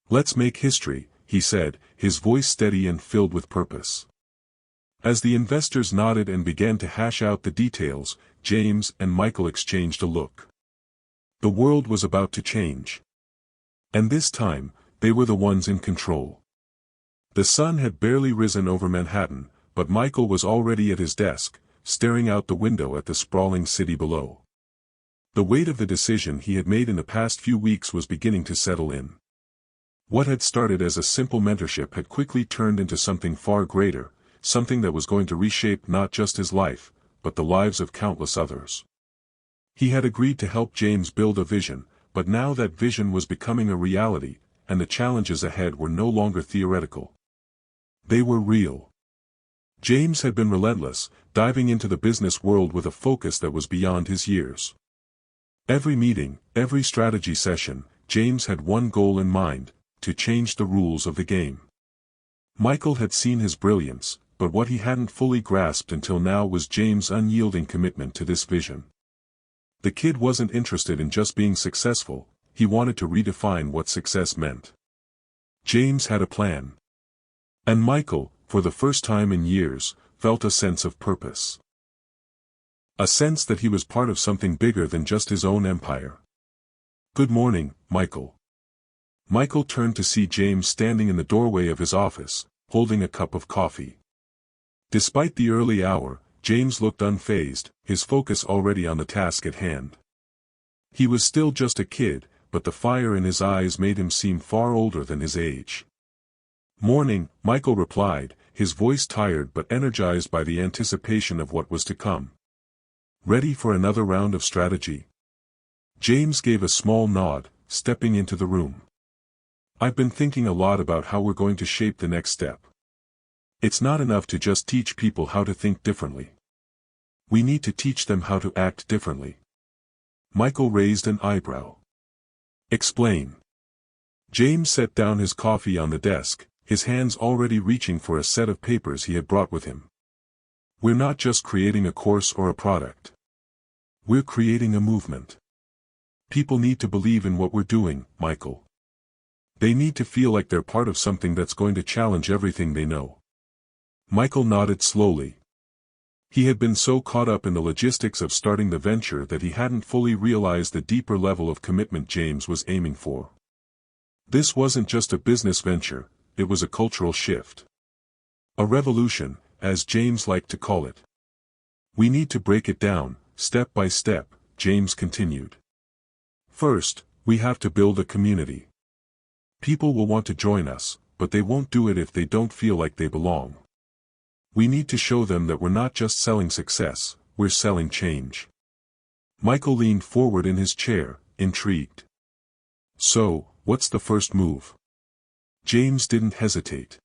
Speaker 1: "Let's make history," he said, his voice steady and filled with purpose. As the investors nodded and began to hash out the details, James and Michael exchanged a look. The world was about to change. And this time, they were the ones in control. The sun had barely risen over Manhattan, but Michael was already at his desk, staring out the window at the sprawling city below. The weight of the decision he had made in the past few weeks was beginning to settle in. What had started as a simple mentorship had quickly turned into something far greater, something that was going to reshape not just his life, but the lives of countless others. He had agreed to help James build a vision, but now that vision was becoming a reality, and the challenges ahead were no longer theoretical. They were real. James had been relentless, diving into the business world with a focus that was beyond his years. Every meeting, every strategy session, James had one goal in mind: to change the rules of the game. Michael had seen his brilliance, but what he hadn't fully grasped until now was James' unyielding commitment to this vision. The kid wasn't interested in just being successful, he wanted to redefine what success meant. James had a plan. And Michael, for the first time in years, felt a sense of purpose. A sense that he was part of something bigger than just his own empire. "Good morning, Michael." Michael turned to see James standing in the doorway of his office, holding a cup of coffee. Despite the early hour, James looked unfazed, his focus already on the task at hand. He was still just a kid, but the fire in his eyes made him seem far older than his age. "Morning," Michael replied, his voice tired but energized by the anticipation of what was to come. "Ready for another round of strategy?" James gave a small nod, stepping into the room. "I've been thinking a lot about how we're going to shape the next step. It's not enough to just teach people how to think differently. We need to teach them how to act differently." Michael raised an eyebrow. "Explain." James set down his coffee on the desk, his hands already reaching for a set of papers he had brought with him. We're not just creating a course or a product. We're creating a movement. People need to believe in what we're doing, Michael. They need to feel like they're part of something that's going to challenge everything they know. Michael nodded slowly. He had been so caught up in the logistics of starting the venture that he hadn't fully realized the deeper level of commitment James was aiming for. This wasn't just a business venture, it was a cultural shift. A revolution, as James liked to call it. We need to break it down, step by step, James continued. First, we have to build a community. People will want to join us, but they won't do it if they don't feel like they belong. We need to show them that we're not just selling success, we're selling change. Michael leaned forward in his chair, intrigued. So, what's the first move? James didn't hesitate.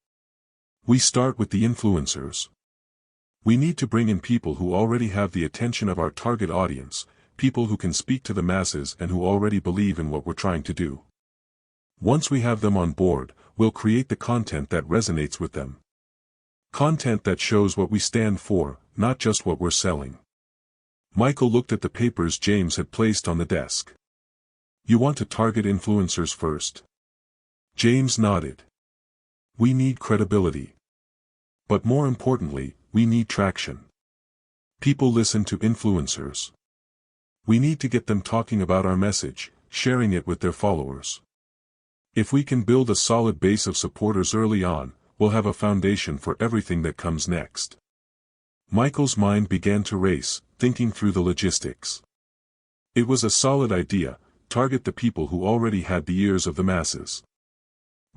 Speaker 1: We start with the influencers. We need to bring in people who already have the attention of our target audience, people who can speak to the masses and who already believe in what we're trying to do. Once we have them on board, we'll create the content that resonates with them. Content that shows what we stand for, not just what we're selling. Michael looked at the papers James had placed on the desk. You want to target influencers first? James nodded. We need credibility. But more importantly, we need traction. People listen to influencers. We need to get them talking about our message, sharing it with their followers. If we can build a solid base of supporters early on, we'll have a foundation for everything that comes next. Michael's mind began to race, thinking through the logistics. It was a solid idea, target the people who already had the ears of the masses.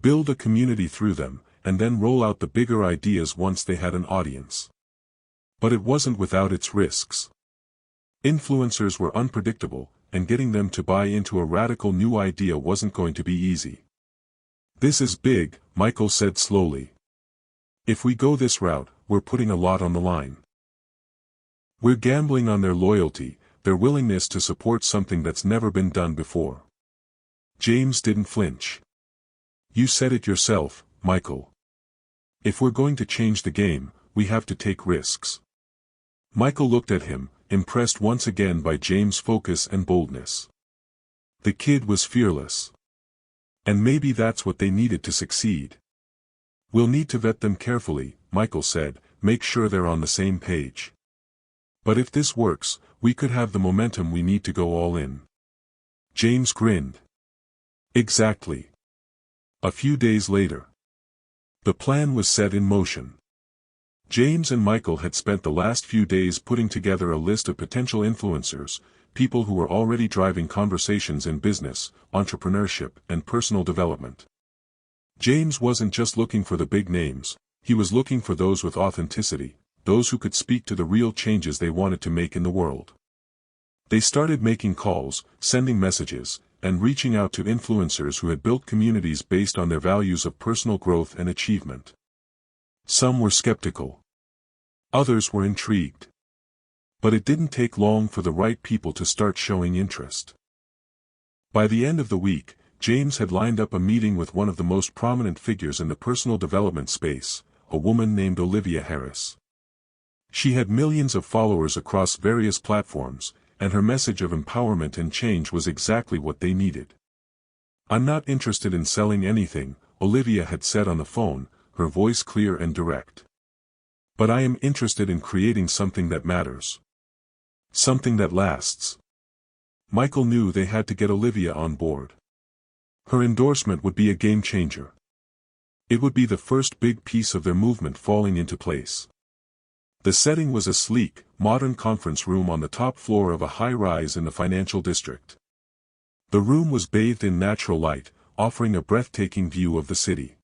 Speaker 1: Build a community through them, and then roll out the bigger ideas once they had an audience. But it wasn't without its risks. Influencers were unpredictable, and getting them to buy into a radical new idea wasn't going to be easy. This is big, Michael said slowly. If we go this route, we're putting a lot on the line. We're gambling on their loyalty, their willingness to support something that's never been done before. James didn't flinch. You said it yourself, Michael. If we're going to change the game, we have to take risks. Michael looked at him, impressed once again by James' focus and boldness. The kid was fearless. And maybe that's what they needed to succeed. We'll need to vet them carefully, Michael said, make sure they're on the same page. But if this works, we could have the momentum we need to go all in. James grinned. Exactly. A few days later. The plan was set in motion. James and Michael had spent the last few days putting together a list of potential influencers, people who were already driving conversations in business, entrepreneurship, and personal development. James wasn't just looking for the big names, he was looking for those with authenticity, those who could speak to the real changes they wanted to make in the world. They started making calls, sending messages, and reaching out to influencers who had built communities based on their values of personal growth and achievement. Some were skeptical. Others were intrigued. But it didn't take long for the right people to start showing interest. By the end of the week, James had lined up a meeting with one of the most prominent figures in the personal development space, a woman named Olivia Harris. She had millions of followers across various platforms, and her message of empowerment and change was exactly what they needed. I'm not interested in selling anything, Olivia had said on the phone, her voice clear and direct. But I am interested in creating something that matters. Something that lasts. Michael knew they had to get Olivia on board. Her endorsement would be a game changer. It would be the first big piece of their movement falling into place. The setting was a sleek, modern conference room on the top floor of a high-rise in the financial district. The room was bathed in natural light, offering a breathtaking view of the city.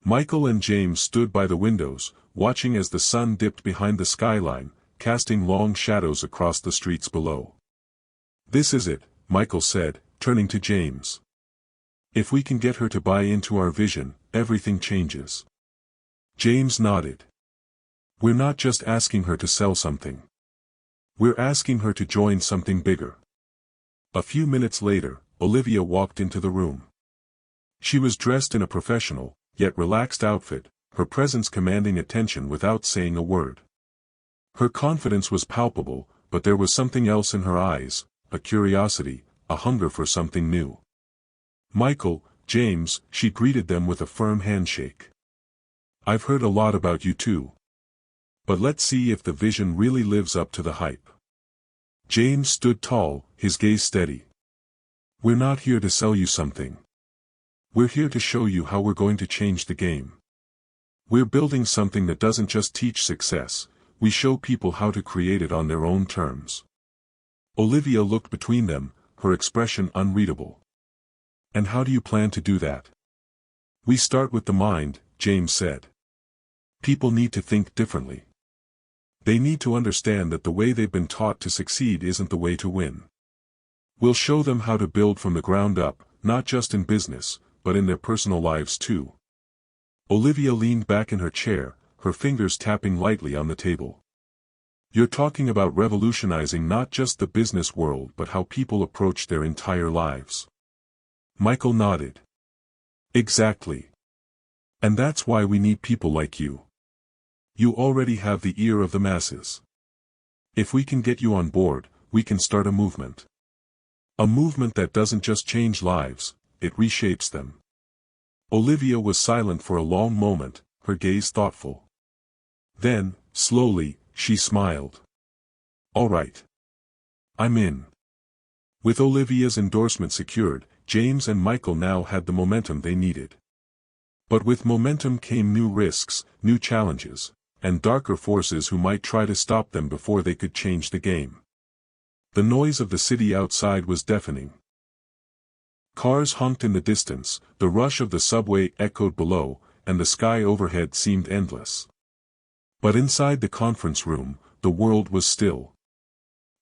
Speaker 1: Michael and James stood by the windows, watching as the sun dipped behind the skyline, casting long shadows across the streets below. This is it, Michael said, turning to James. If we can get her to buy into our vision, everything changes. James nodded. We're not just asking her to sell something. We're asking her to join something bigger. A few minutes later, Olivia walked into the room. She was dressed in a professional, yet relaxed outfit, her presence commanding attention without saying a word. Her confidence was palpable, but there was something else in her eyes, a curiosity, a hunger for something new. "Michael, James," she greeted them with a firm handshake. "I've heard a lot about you too. But let's see if the vision really lives up to the hype." James stood tall, his gaze steady. "We're not here to sell you something. We're here to show you how we're going to change the game. We're building something that doesn't just teach success, we show people how to create it on their own terms." Olivia looked between them, her expression unreadable. "And how do you plan to do that?" "We start with the mind," James said. "People need to think differently. They need to understand that the way they've been taught to succeed isn't the way to win. We'll show them how to build from the ground up, not just in business, but in their personal lives too." Olivia leaned back in her chair, her fingers tapping lightly on the table. "You're talking about revolutionizing not just the business world but how people approach their entire lives." Michael nodded. "Exactly. And that's why we need people like you. You already have the ear of the masses. If we can get you on board, we can start a movement. A movement that doesn't just change lives, it reshapes them." Olivia was silent for a long moment, her gaze thoughtful. Then, slowly, she smiled. "All right. I'm in." With Olivia's endorsement secured, James and Michael now had the momentum they needed. But with momentum came new risks, new challenges, and darker forces who might try to stop them before they could change the game. The noise of the city outside was deafening. Cars honked in the distance, the rush of the subway echoed below, and the sky overhead seemed endless. But inside the conference room, the world was still.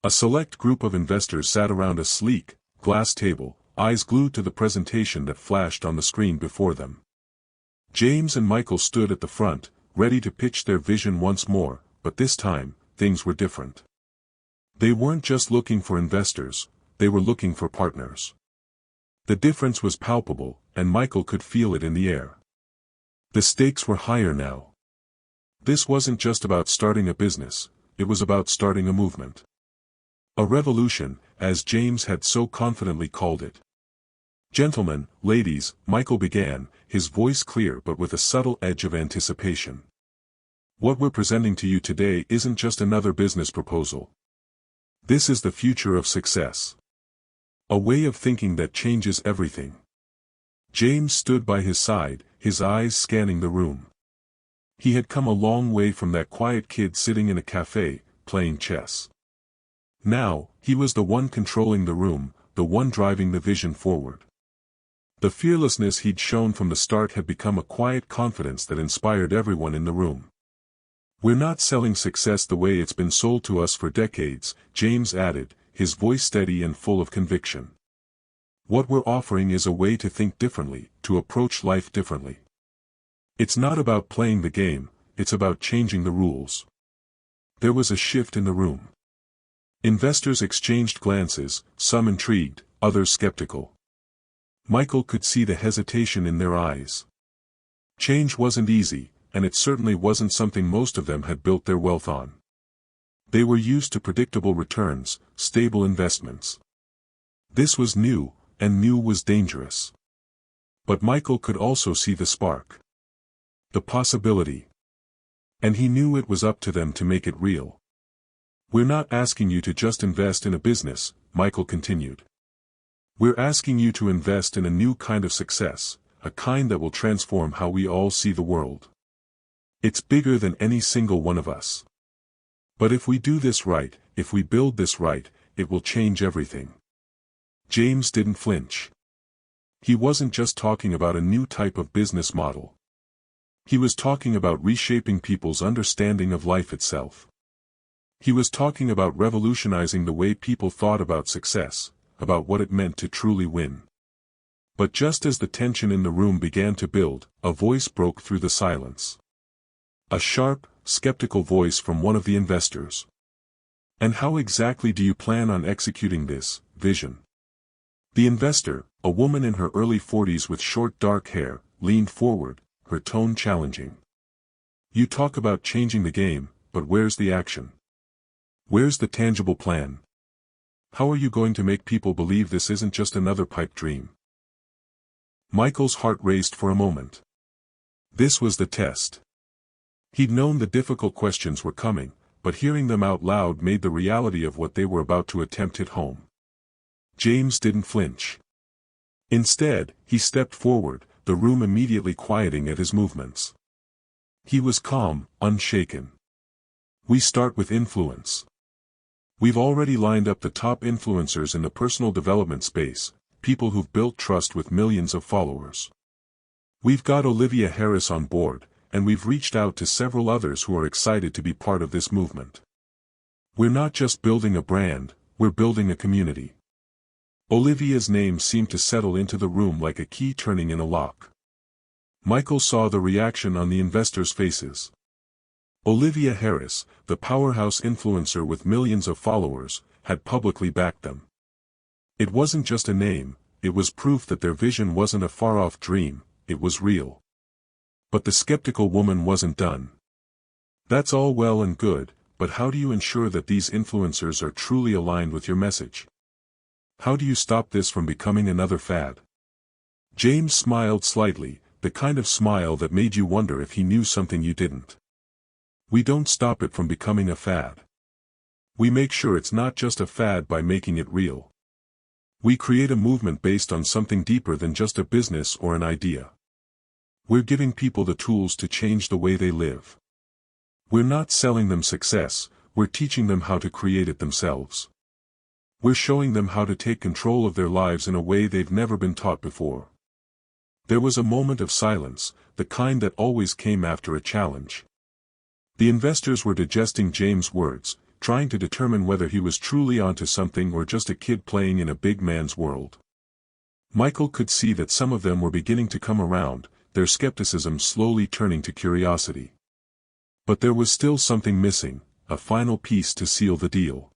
Speaker 1: A select group of investors sat around a sleek, glass table, eyes glued to the presentation that flashed on the screen before them. James and Michael stood at the front, ready to pitch their vision once more, but this time, things were different. They weren't just looking for investors, they were looking for partners. The difference was palpable, and Michael could feel it in the air. The stakes were higher now. This wasn't just about starting a business, it was about starting a movement. A revolution, as James had so confidently called it. "Gentlemen, ladies," Michael began, his voice clear but with a subtle edge of anticipation. "What we're presenting to you today isn't just another business proposal. This is the future of success. A way of thinking that changes everything." James stood by his side, his eyes scanning the room. He had come a long way from that quiet kid sitting in a cafe, playing chess. Now, he was the one controlling the room, the one driving the vision forward. The fearlessness he'd shown from the start had become a quiet confidence that inspired everyone in the room. "We're not selling success the way it's been sold to us for decades," James added, his voice steady and full of conviction. "What we're offering is a way to think differently, to approach life differently. It's not about playing the game, it's about changing the rules." There was a shift in the room. Investors exchanged glances, some intrigued, others skeptical. Michael could see the hesitation in their eyes. Change wasn't easy, and it certainly wasn't something most of them had built their wealth on. They were used to predictable returns, stable investments. This was new, and new was dangerous. But Michael could also see the spark. The possibility. And he knew it was up to them to make it real. "We're not asking you to just invest in a business," Michael continued. "We're asking you to invest in a new kind of success, a kind that will transform how we all see the world. It's bigger than any single one of us. But if we do this right, if we build this right, it will change everything." James didn't flinch. He wasn't just talking about a new type of business model. He was talking about reshaping people's understanding of life itself. He was talking about revolutionizing the way people thought about success, about what it meant to truly win. But just as the tension in the room began to build, a voice broke through the silence. A sharp, skeptical voice from one of the investors. "And how exactly do you plan on executing this vision?" The investor, a woman in her early 40s with short dark hair, leaned forward, her tone challenging. "You talk about changing the game, but where's the action?" Where's the tangible plan? How are you going to make people believe this isn't just another pipe dream? Michael's heart raced for a moment. This was the test. He'd known the difficult questions were coming, but hearing them out loud made the reality of what they were about to attempt hit home. James didn't flinch. Instead, he stepped forward, the room immediately quieting at his movements. He was calm, unshaken. We start with influence. We've already lined up the top influencers in the personal development space, people who've built trust with millions of followers. We've got Olivia Harris on board, and we've reached out to several others who are excited to be part of this movement. We're not just building a brand, we're building a community. Olivia's name seemed to settle into the room like a key turning in a lock. Michael saw the reaction on the investors' faces. Olivia Harris, the powerhouse influencer with millions of followers, had publicly backed them. It wasn't just a name, it was proof that their vision wasn't a far-off dream, it was real. But the skeptical woman wasn't done. That's all well and good, but how do you ensure that these influencers are truly aligned with your message? How do you stop this from becoming another fad? James smiled slightly, the kind of smile that made you wonder if he knew something you didn't. We don't stop it from becoming a fad. We make sure it's not just a fad by making it real. We create a movement based on something deeper than just a business or an idea. We're giving people the tools to change the way they live. We're not selling them success, we're teaching them how to create it themselves. We're showing them how to take control of their lives in a way they've never been taught before. There was a moment of silence, the kind that always came after a challenge. The investors were digesting James' words, trying to determine whether he was truly onto something or just a kid playing in a big man's world. Michael could see that some of them were beginning to come around, their skepticism slowly turning to curiosity. But there was still something missing, a final piece to seal the deal.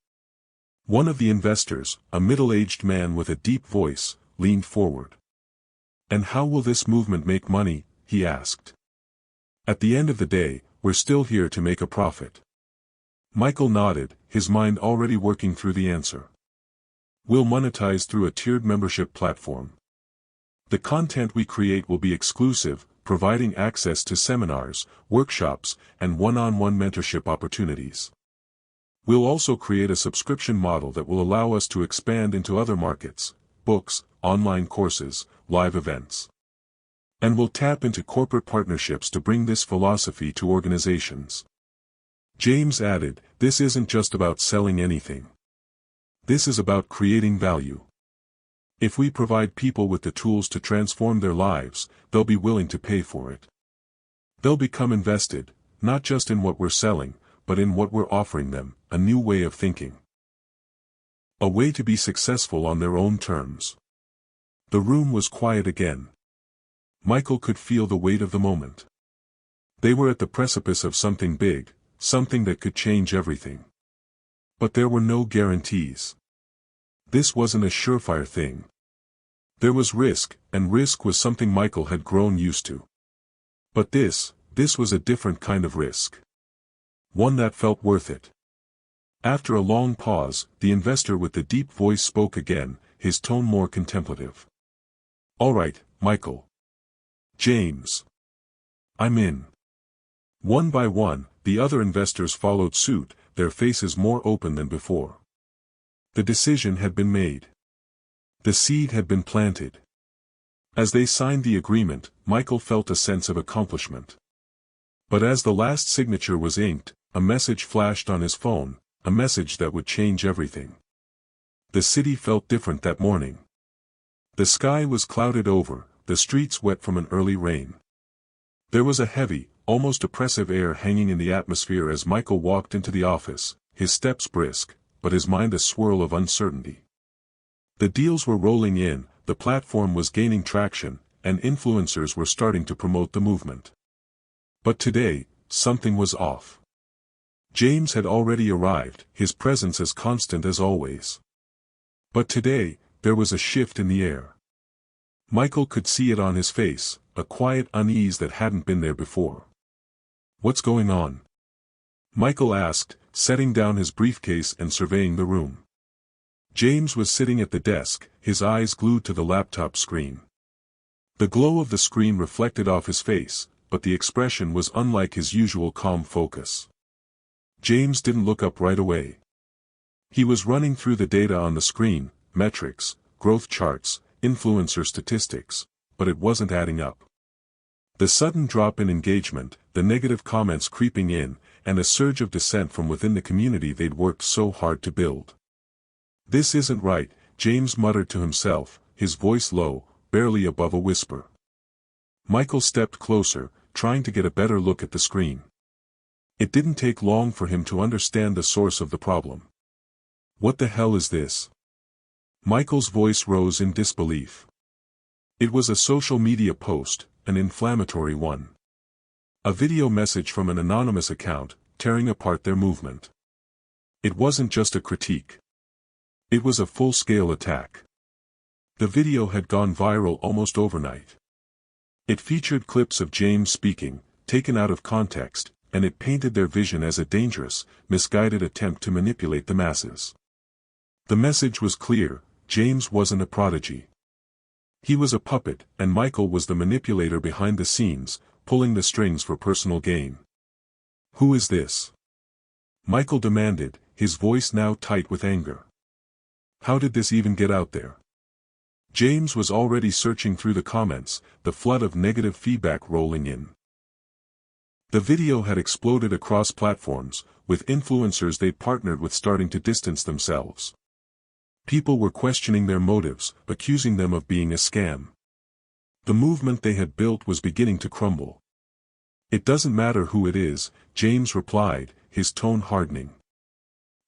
Speaker 1: One of the investors, a middle-aged man with a deep voice, leaned forward. "And how will this movement make money?" he asked. "At the end of the day, we're still here to make a profit." Michael nodded, his mind already working through the answer. "We'll monetize through a tiered membership platform. The content we create will be exclusive, providing access to seminars, workshops, and one-on-one mentorship opportunities. We'll also create a subscription model that will allow us to expand into other markets, books, online courses, live events. And we'll tap into corporate partnerships to bring this philosophy to organizations." James added, "This isn't just about selling anything. This is about creating value. If we provide people with the tools to transform their lives, they'll be willing to pay for it. They'll become invested, not just in what we're selling, but in what we're offering them, a new way of thinking. A way to be successful on their own terms." The room was quiet again. Michael could feel the weight of the moment. They were at the precipice of something big, something that could change everything. But there were no guarantees. This wasn't a surefire thing. There was risk, and risk was something Michael had grown used to. But this was a different kind of risk. One that felt worth it. After a long pause, the investor with the deep voice spoke again, his tone more contemplative. "All right, Michael. James. I'm in." One by one, the other investors followed suit, their faces more open than before. The decision had been made. The seed had been planted. As they signed the agreement, Michael felt a sense of accomplishment. But as the last signature was inked, a message flashed on his phone, a message that would change everything. The city felt different that morning. The sky was clouded over, the streets wet from an early rain. There was a heavy, almost oppressive air hanging in the atmosphere as Michael walked into the office, his steps brisk, but his mind a swirl of uncertainty. The deals were rolling in, the platform was gaining traction, and influencers were starting to promote the movement. But today, something was off. James had already arrived, his presence as constant as always. But today, there was a shift in the air. Michael could see it on his face, a quiet unease that hadn't been there before. "What's going on?" Michael asked, setting down his briefcase and surveying the room. James was sitting at the desk, his eyes glued to the laptop screen. The glow of the screen reflected off his face, but the expression was unlike his usual calm focus. James didn't look up right away. He was running through the data on the screen, metrics, growth charts, influencer statistics, but it wasn't adding up. The sudden drop in engagement, the negative comments creeping in, and a surge of dissent from within the community they'd worked so hard to build. "This isn't right," James muttered to himself, his voice low, barely above a whisper. Michael stepped closer, trying to get a better look at the screen. It didn't take long for him to understand the source of the problem. "What the hell is this?" Michael's voice rose in disbelief. It was a social media post, an inflammatory one. A video message from an anonymous account, tearing apart their movement. It wasn't just a critique. It was a full-scale attack. The video had gone viral almost overnight. It featured clips of James speaking, taken out of context, and it painted their vision as a dangerous, misguided attempt to manipulate the masses. The message was clear: James wasn't a prodigy. He was a puppet, and Michael was the manipulator behind the scenes, pulling the strings for personal gain. "Who is this?" Michael demanded, his voice now tight with anger. "How did this even get out there?" James was already searching through the comments, the flood of negative feedback rolling in. The video had exploded across platforms, with influencers they'd partnered with starting to distance themselves. People were questioning their motives, accusing them of being a scam. The movement they had built was beginning to crumble. "It doesn't matter who it is," James replied, his tone hardening.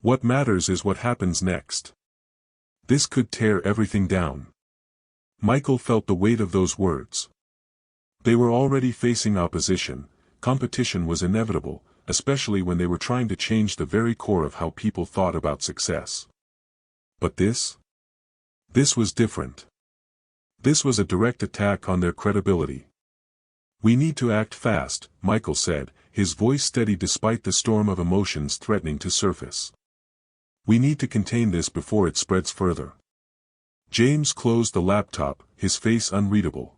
Speaker 1: "What matters is what happens next. This could tear everything down." Michael felt the weight of those words. They were already facing opposition. Competition was inevitable, especially when they were trying to change the very core of how people thought about success. But this was different. This was a direct attack on their credibility. "We need to act fast," Michael said, his voice steady despite the storm of emotions threatening to surface. "We need to contain this before it spreads further." James closed the laptop, his face unreadable.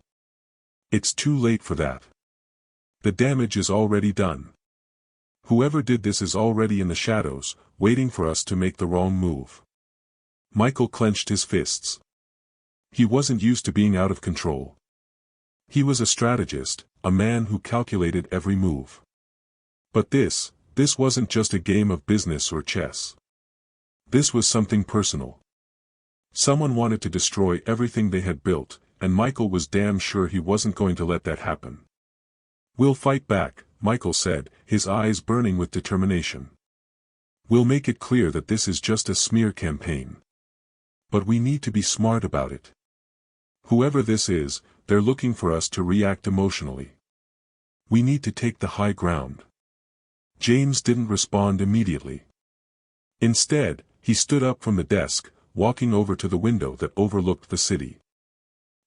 Speaker 1: "It's too late for that. The damage is already done. Whoever did this is already in the shadows, waiting for us to make the wrong move." Michael clenched his fists. He wasn't used to being out of control. He was a strategist, a man who calculated every move. But this wasn't just a game of business or chess. This was something personal. Someone wanted to destroy everything they had built, and Michael was damn sure he wasn't going to let that happen. "We'll fight back," Michael said, his eyes burning with determination. "We'll make it clear that this is just a smear campaign. But we need to be smart about it. Whoever this is, they're looking for us to react emotionally. We need to take the high ground." James didn't respond immediately. Instead, he stood up from the desk, walking over to the window that overlooked the city.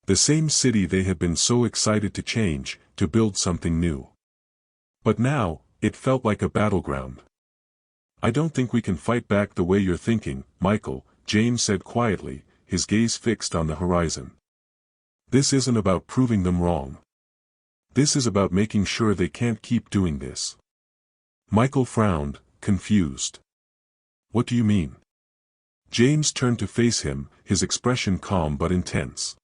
Speaker 1: The same city they had been so excited to change, to build something new. But now, it felt like a battleground. "I don't think we can fight back the way you're thinking, Michael," James said quietly, his gaze fixed on the horizon. "This isn't about proving them wrong. This is about making sure they can't keep doing this." Michael frowned, confused. "What do you mean?" James turned to face him, his expression calm but intense.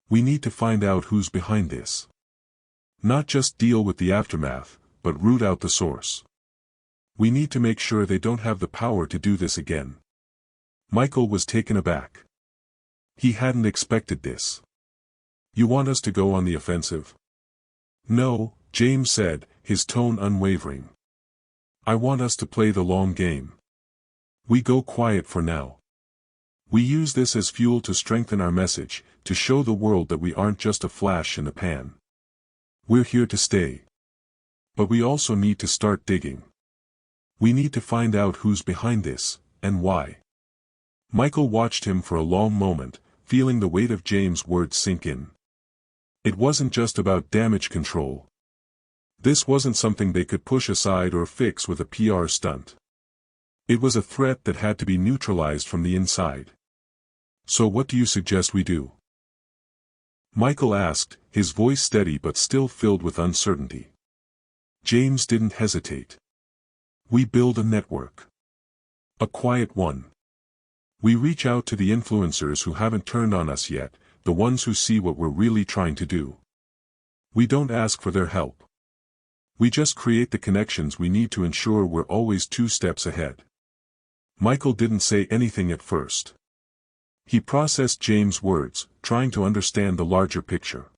Speaker 1: "We need to find out who's behind this. Not just deal with the aftermath, but root out the source. We need to make sure they don't have the power to do this again." Michael was taken aback. He hadn't expected this. "You want us to go on the offensive?" "No," James said, his tone unwavering. "I want us to play the long game. We go quiet for now. We use this as fuel to strengthen our message, to show the world that we aren't just a flash in the pan. We're here to stay. But we also need to start digging. We need to find out who's behind this, and why." Michael watched him for a long moment, feeling the weight of James' words sink in. It wasn't just about damage control. This wasn't something they could push aside or fix with a PR stunt. It was a threat that had to be neutralized from the inside. So what do you suggest we do? Michael asked, his voice steady but still filled with uncertainty. James didn't hesitate. We build a network. A quiet one. We reach out to the influencers who haven't turned on us yet, the ones who see what we're really trying to do. We don't ask for their help. We just create the connections we need to ensure we're always 2 steps ahead. Michael didn't say anything at first. He processed James' words, trying to understand the larger picture.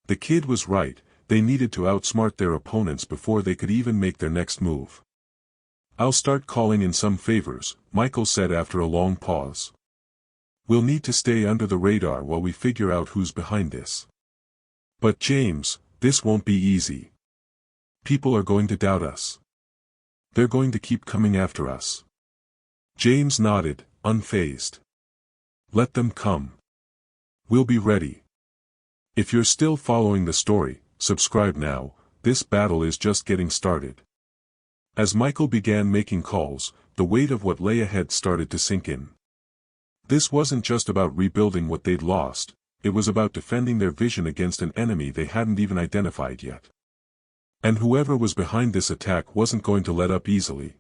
Speaker 1: The kid was right, they needed to outsmart their opponents before they could even make their next move. I'll start calling in some favors, Michael said after a long pause. We'll need to stay under the radar while we figure out who's behind this. But James, this won't be easy. People are going to doubt us. They're going to keep coming after us. James nodded, unfazed. Let them come. We'll be ready. If you're still following the story, subscribe now, this battle is just getting started. As Michael began making calls, the weight of what lay ahead started to sink in. This wasn't just about rebuilding what they'd lost, it was about defending their vision against an enemy they hadn't even identified yet. And whoever was behind this attack wasn't going to let up easily.